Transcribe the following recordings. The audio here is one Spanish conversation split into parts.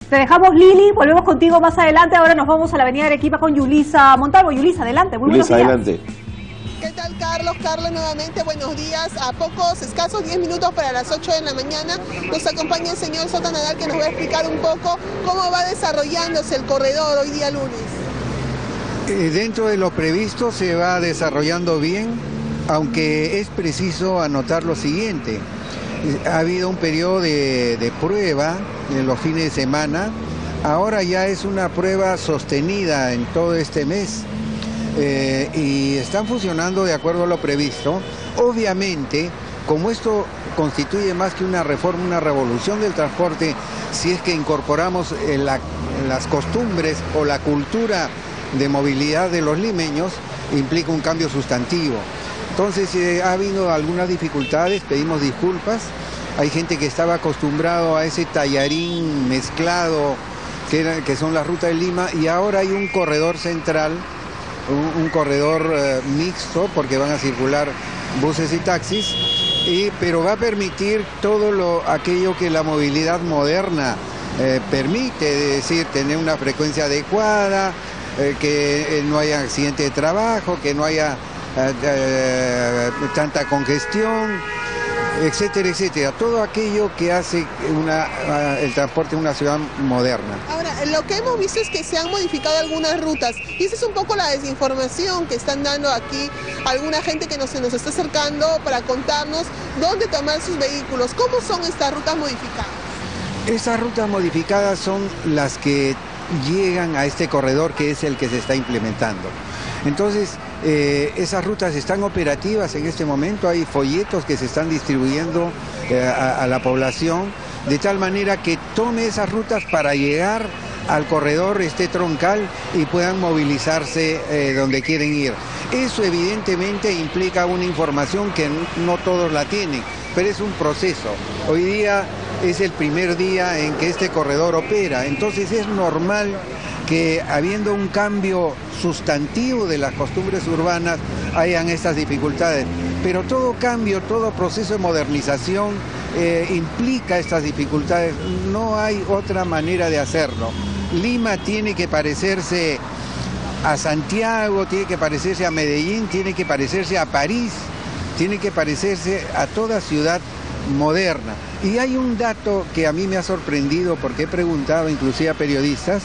Te dejamos, Lili, volvemos contigo más adelante. Ahora nos vamos a la avenida Arequipa con Yulisa Montalvo. Yulisa, adelante, muy buenos días. Adelante. ¿Qué tal, Carlos? Carlos, nuevamente, buenos días. A pocos, escasos 10 minutos para las 8 de la mañana, nos acompaña el señor Sota Nadal, que nos va a explicar un poco cómo va desarrollándose el corredor hoy día lunes. Dentro de lo previsto se va desarrollando bien, aunque es preciso anotar lo siguiente. Ha habido un periodo de prueba en los fines de semana, ahora ya es una prueba sostenida en todo este mes y están funcionando de acuerdo a lo previsto. Obviamente, como esto constituye más que una reforma, una revolución del transporte, si es que incorporamos las costumbres o la cultura de movilidad de los limeños, implica un cambio sustantivo. Entonces ha habido algunas dificultades, pedimos disculpas. Hay gente que estaba acostumbrado a ese tallarín mezclado que son las rutas de Lima, y ahora hay un corredor central, un corredor mixto, porque van a circular buses y taxis, pero va a permitir todo aquello que la movilidad moderna permite, es decir, tener una frecuencia adecuada, que no haya accidente de trabajo, que no haya tanta congestión, etcétera, etcétera. Todo aquello que hace el transporte en una ciudad moderna. Ahora, lo que hemos visto es que se han modificado algunas rutas, y esa es un poco la desinformación que están dando aquí alguna gente que se nos está acercando para contarnos dónde tomar sus vehículos. ¿Cómo son estas rutas modificadas? Estas rutas modificadas son las que llegan a este corredor, que es el que se está implementando. Entonces, esas rutas están operativas en este momento, hay folletos que se están distribuyendo a la población, de tal manera que tome esas rutas para llegar al corredor troncal y puedan movilizarse donde quieren ir. Eso evidentemente implica una información que no todos la tienen, pero es un proceso. Hoy día es el primer día en que este corredor opera, entonces es normal que habiendo un cambio sustantivo de las costumbres urbanas hayan estas dificultades. Pero todo cambio, todo proceso de modernización implica estas dificultades, no hay otra manera de hacerlo. Lima tiene que parecerse a Santiago, tiene que parecerse a Medellín, tiene que parecerse a París, tiene que parecerse a toda ciudad moderna. Y hay un dato que a mí me ha sorprendido, porque he preguntado inclusive a periodistas.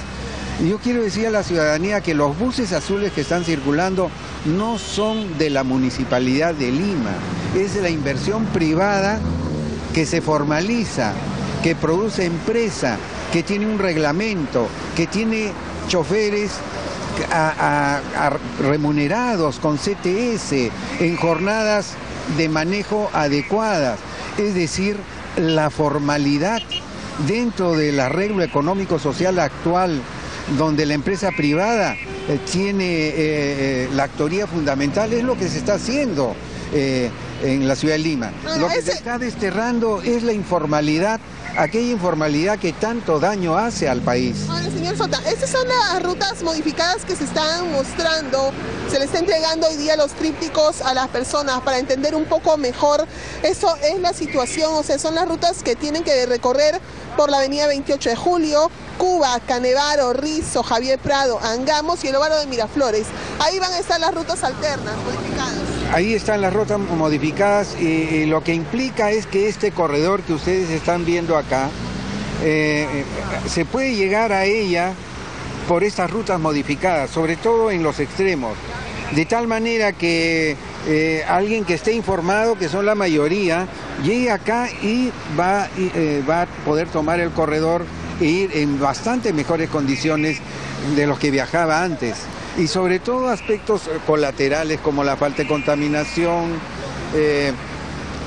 Yo quiero decir a la ciudadanía que los buses azules que están circulando no son de la Municipalidad de Lima, es de la inversión privada que se formaliza, que produce empresa, que tiene un reglamento, que tiene choferes remunerados con CTS en jornadas de manejo adecuadas. Es decir, la formalidad dentro del arreglo económico-social actual, donde la empresa privada tiene la actoría fundamental, es lo que se está haciendo en la ciudad de Lima. Lo que se está desterrando es la informalidad, aquella informalidad que tanto daño hace al país. Ahora, señor Sota, estas son las rutas modificadas que se están mostrando, se le está entregando hoy día los trípticos a las personas para entender un poco mejor. Eso es la situación, o sea, son las rutas que tienen que recorrer por la avenida 28 de Julio, Cuba, Canevaro, Rizo, Javier Prado, Angamos y el Ovaro de Miraflores. Ahí van a estar las rutas alternas, modificadas. Ahí están las rutas modificadas y lo que implica es que este corredor que ustedes están viendo acá, se puede llegar a ella por estas rutas modificadas, sobre todo en los extremos, de tal manera que alguien que esté informado, que son la mayoría, llegue acá y va a poder tomar el corredor e ir en bastante mejores condiciones de los que viajaba antes. Y sobre todo aspectos colaterales como la falta de contaminación,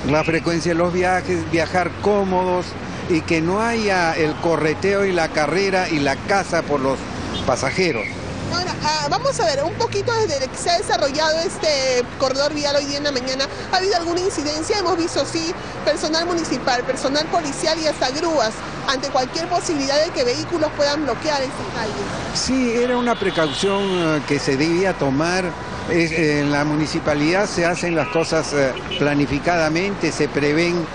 la frecuencia de los viajes, viajar cómodos y que no haya el correteo y la carrera y la caza por los pasajeros. Ahora, vamos a ver, un poquito desde que se ha desarrollado este corredor vial hoy día en la mañana, ¿ha habido alguna incidencia? Hemos visto, sí, personal municipal, personal policial y hasta grúas, ante cualquier posibilidad de que vehículos puedan bloquear estas calles. Sí, era una precaución que se debía tomar. En la municipalidad se hacen las cosas planificadamente, se prevén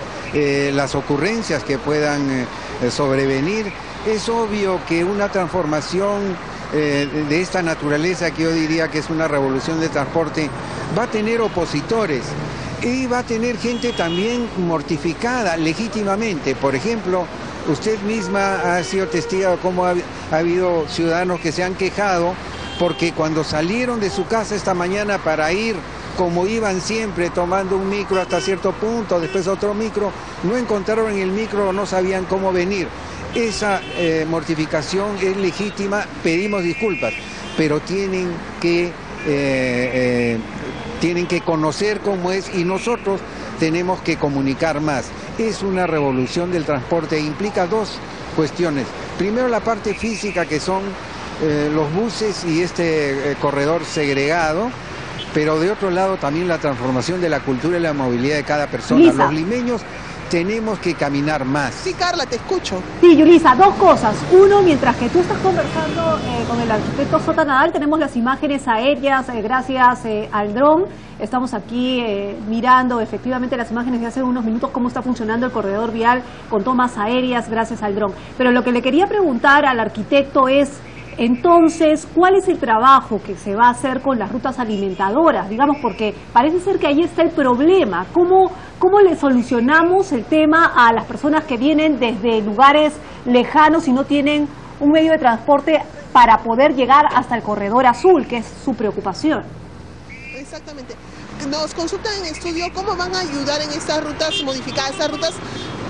las ocurrencias que puedan sobrevenir Es obvio que una transformación de esta naturaleza, que yo diría que es una revolución de transporte, va a tener opositores y va a tener gente también mortificada legítimamente. Por ejemplo, usted misma ha sido testigo de cómo ha habido ciudadanos que se han quejado porque cuando salieron de su casa esta mañana para ir, como iban siempre, tomando un micro hasta cierto punto, después otro micro, no encontraron el micro o no sabían cómo venir. Esa mortificación es legítima, pedimos disculpas, pero tienen que conocer cómo es y nosotros tenemos que comunicar más. Es una revolución del transporte e implica dos cuestiones. Primero, la parte física, que son los buses y este corredor segregado, pero de otro lado también la transformación de la cultura y la movilidad de cada persona. Lisa. Los limeños tenemos que caminar más. Sí, Carla, te escucho. Sí, Yulisa, dos cosas. Uno, mientras que tú estás conversando con el arquitecto Sota Nadal, tenemos las imágenes aéreas gracias al dron. Estamos aquí mirando efectivamente las imágenes de hace unos minutos, cómo está funcionando el corredor vial con tomas aéreas gracias al dron. Pero lo que le quería preguntar al arquitecto es, entonces, ¿cuál es el trabajo que se va a hacer con las rutas alimentadoras? Digamos, porque parece ser que ahí está el problema. ¿Cómo le solucionamos el tema a las personas que vienen desde lugares lejanos y no tienen un medio de transporte para poder llegar hasta el corredor azul, que es su preocupación? Exactamente. Nos consultan en estudio cómo van a ayudar en estas rutas modificadas, estas rutas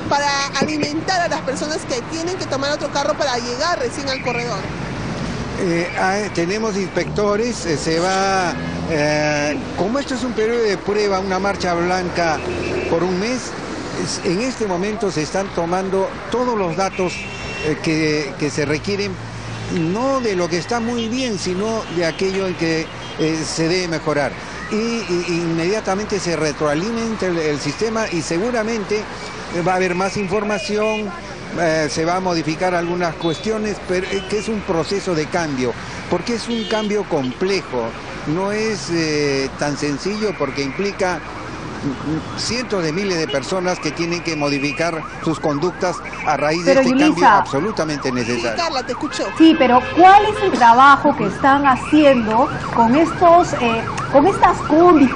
para alimentar a las personas que tienen que tomar otro carro para llegar recién al corredor. Tenemos inspectores, como esto es un periodo de prueba, una marcha blanca por un mes, en este momento se están tomando todos los datos que se requieren, no de lo que está muy bien, sino de aquello en que se debe mejorar. Y inmediatamente se retroalimenta el sistema y seguramente va a haber más información. Se va a modificar algunas cuestiones, pero que es un proceso de cambio, porque es un cambio complejo, no es tan sencillo porque implica cientos de miles de personas que tienen que modificar sus conductas a raíz de este cambio absolutamente necesario. Sí, Carla, te escucho. Sí, pero ¿cuál es el trabajo que están haciendo con estas combis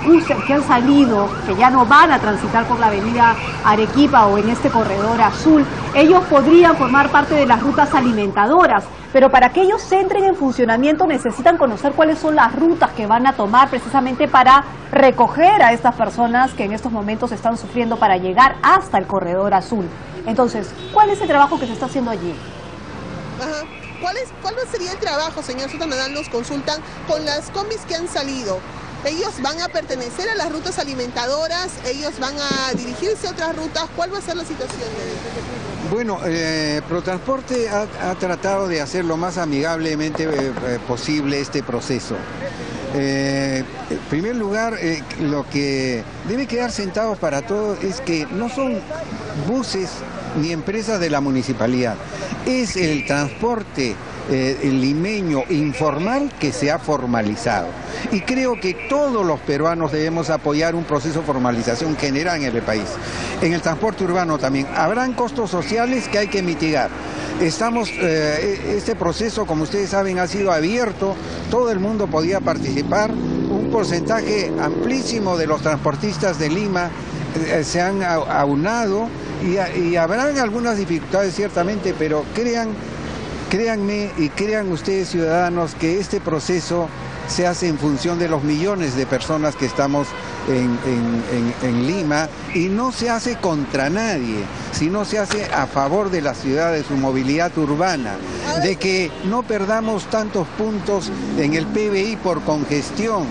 que han salido, que ya no van a transitar por la avenida Arequipa o en este corredor azul? Ellos podrían formar parte de las rutas alimentadoras, pero para que ellos entren en funcionamiento necesitan conocer cuáles son las rutas que van a tomar precisamente para recoger a estas personas que en estos momentos están sufriendo para llegar hasta el corredor azul. Entonces, ¿cuál es el trabajo que se está haciendo allí? Ajá. ¿Cuál sería el trabajo, señor Sota Nadal? Nos consultan con las combis que han salido. ¿Ellos van a pertenecer a las rutas alimentadoras? ¿Ellos van a dirigirse a otras rutas? ¿Cuál va a ser la situación de Bueno, Protransporte ha tratado de hacer lo más amigablemente posible este proceso. En primer lugar, lo que debe quedar sentado para todos es que no son buses ni empresas de la municipalidad, es el transporte el limeño informal que se ha formalizado. Y creo que todos los peruanos debemos apoyar un proceso de formalización general en el país. En el transporte urbano también habrán costos sociales que hay que mitigar. Este proceso, como ustedes saben, ha sido abierto, todo el mundo podía participar, un porcentaje amplísimo de los transportistas de Lima se han aunado y habrán algunas dificultades ciertamente, pero créanme y crean ustedes, ciudadanos, que este proceso se hace en función de los millones de personas que estamos en Lima, y no se hace contra nadie, sino se hace a favor de la ciudad, de su movilidad urbana, de que no perdamos tantos puntos en el PBI por congestión,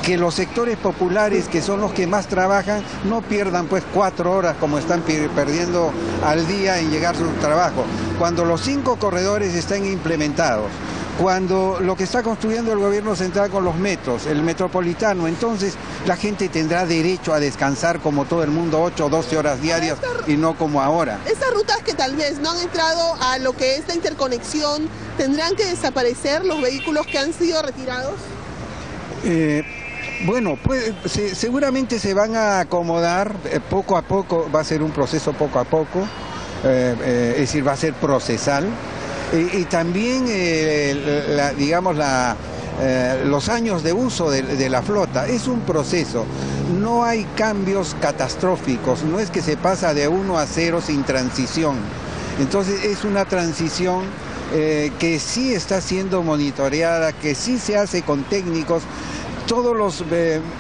que los sectores populares, que son los que más trabajan, no pierdan pues 4 horas como están perdiendo al día en llegar a su trabajo. Cuando los 5 corredores están implementados, cuando lo que está construyendo el gobierno central con los metros, el metropolitano, entonces la gente tendrá derecho a descansar como todo el mundo 8 o 12 horas diarias y no como ahora. Estas rutas que tal vez no han entrado a lo que es la interconexión, ¿tendrán que desaparecer los vehículos que han sido retirados? Bueno, pues seguramente se van a acomodar poco a poco, va a ser un proceso poco a poco, es decir, va a ser procesal. Y también, los años de uso de la flota. Es un proceso, no hay cambios catastróficos, no es que se pasa de 1 a 0 sin transición. Entonces es una transición que sí está siendo monitoreada, que sí se hace con técnicos. Todos los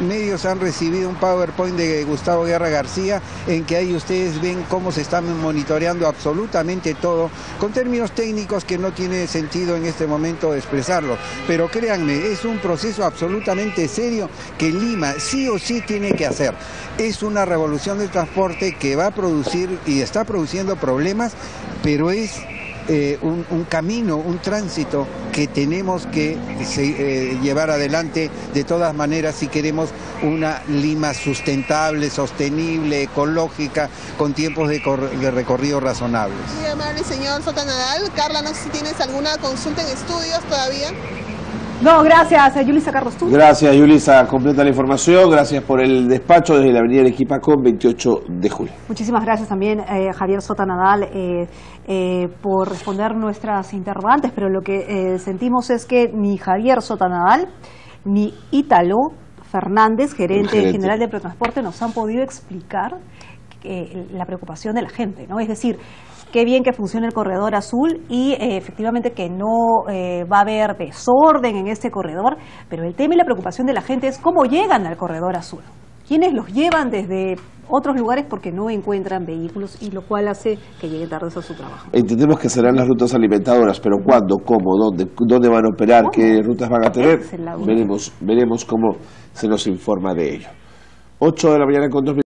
medios han recibido un PowerPoint de Gustavo Guerra García en que ahí ustedes ven cómo se está monitoreando absolutamente todo, con términos técnicos que no tiene sentido en este momento expresarlo. Pero créanme, es un proceso absolutamente serio que Lima sí o sí tiene que hacer. Es una revolución del transporte que va a producir y está produciendo problemas, pero es un camino, un tránsito que tenemos que llevar adelante de todas maneras si queremos una Lima sustentable, sostenible, ecológica, con tiempos de recorrido razonables. Muy amable, señor Sota Nadal. Carla, no sé si tienes alguna consulta en estudios todavía. No, gracias, Yulisa Carlos. ¿Tú? Gracias, Yulisa. Completa la información. Gracias por el despacho desde la avenida Arequipa con 28 de julio. Muchísimas gracias también, Javier Sota Nadal, por responder nuestras interrogantes, pero lo que sentimos es que ni Javier Sota Nadal ni Ítalo Fernández, gerente general de Protransporte, nos han podido explicar la preocupación de la gente, ¿no? Es decir, qué bien que funcione el corredor azul y efectivamente que no va a haber desorden en este corredor, pero el tema y la preocupación de la gente es cómo llegan al corredor azul. ¿Quiénes los llevan desde otros lugares porque no encuentran vehículos y lo cual hace que lleguen tardes a su trabajo? Entendemos que serán las rutas alimentadoras, pero ¿cuándo? ¿Cómo? ¿Dónde van a operar? ¿Qué rutas van a tener? Veremos cómo se nos informa de ello. 8 de la mañana con 2 minutos.